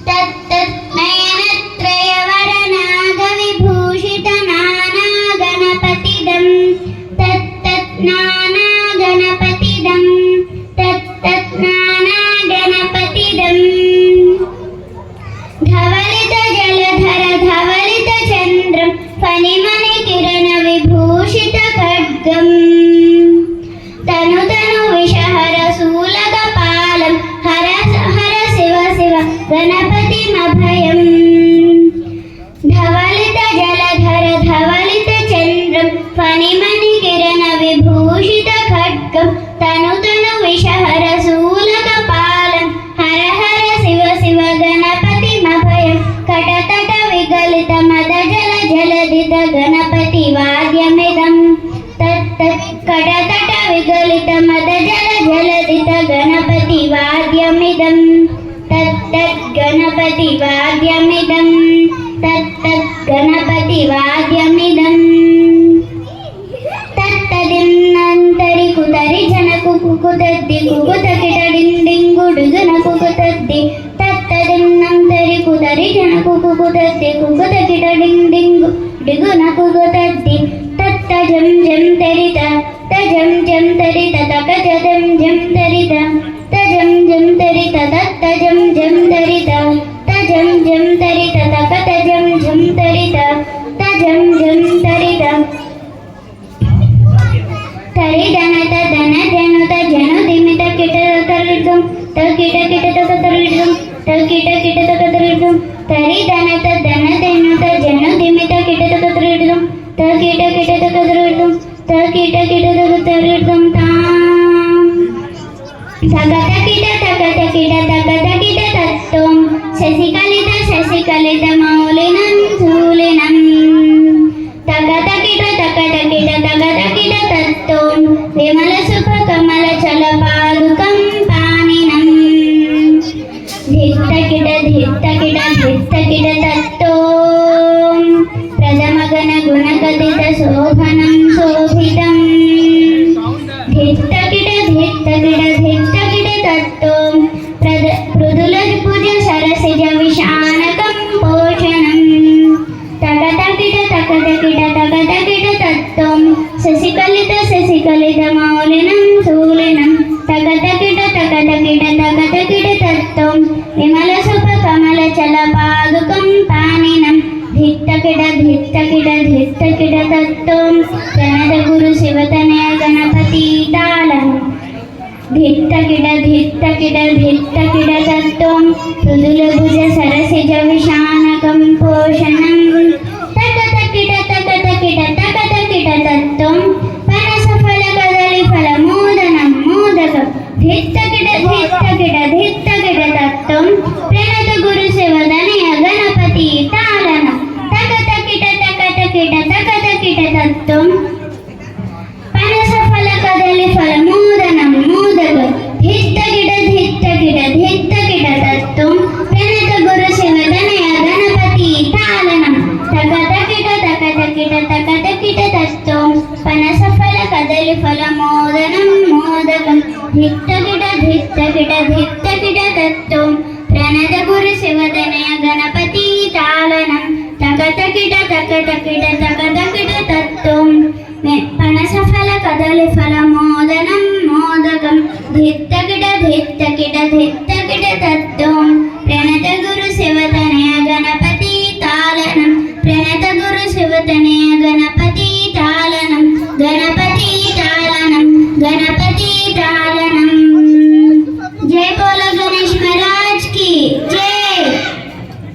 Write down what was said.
तत्तत् नयनत्रयवरनागविभूषित नाना गणपतिदं तत्तत् नाना गणपतिदं तत्तत् नाना गणपतिदं धवलित जलधर धवलित चन्द्रं फणिमणि किरण विभूषित खड्गं तनु तनु विषहर शूलकपालं हर हर शिव शिव गणपतिमभयं धवलित जलधर धवलित चन्द्रं फणिमणि किरण विभूषित खड्गं तनु तनु विषहर शूलकपालं हर हर शिव शिव गणपतिमभयं कटतट विगलित मद जल जलदित गणपति वाद्यमिदं तत्तत् कटतट विगलित मद जल जलदित गणपति वाद्यमिदं तत्तत् गणपति वाद्यमिदं तत्तत् गणपति वाद्यमिदं तत्तदिन्नन्तरि कुतरि जनकु कुकुतद्दि कुकुतकिटडिण्डिङ्गुडुगन कुकुतद्दि तत्तदिन्नन्तरि कुतरि जनकु कुकुतद्दि कुकुतकिटडिण्डिङ्गु डिगुन कुकुतद्दि तत्तजं जं तरित तजं जं तरित तकजं जं तरित तजं जं तरित तत्तजं जं तरित तजं जं तरित तकतजं जं तरित तजं जं तरित तरिदनत दन जनुत जनु दिमित किट तरिदुं तकिट किट तरिदुं तकिट किट तरिदुं तरिदनत दन जनुत जनु दिमित किट तरिदुं तकिट किट तरिदुं तकिट किट तरिदुं तां तकत किट तत्तुं शशिकलित मौलिनं शूलिनं तकत किट तत्तुं विमल सुख कमल चल पादुकं पानिनं धित्तकिट तत्तुं प्रथमगण गुणकथित शोभनं शोभितं धित्तकिट तत्तुं मृदुलभुज सरसिज विशानकं पोषणं तकतकिट तत्तुं शशिकलित मौलिनं शूलिनं तकतकिट तत्तुं विमल सुख कमल चल पादुकं पानिनं धित्तकिट तत्तुं प्रणत गुरु शिवतनय गणपति तालं धित्तकिट तत्तुं मृदुलभुज सरसिज विशानकं पोषणं तकतकिट तत्तुं पनसफल कदली फल मोदनं मोदकं धित्तकिट तत्तुं प्रणत गुरु शिवतनय गणपति तालनं तकतकिट तत्तुं पनसफल कदली फल मोदनं मोदकं धित्तकिट तत्तुं प्रणत गुरु शिवतनय गणपति तालनं तकतकिट तत्तुं पनसफल कदली फल मोदनं मोदकं धित्तकिट तत्तुं प्रणत गुरु शिवतनय गणपति तालनं तकतकिट तत्तुं पनसफल कदली फल मोदनं मोदकं धित्तकिट तत्तुं प्रणत गुरु शिवतनय गणपति तालनं प्रणत गुरु शिवतनय गणपति तालनं गणपति तालनं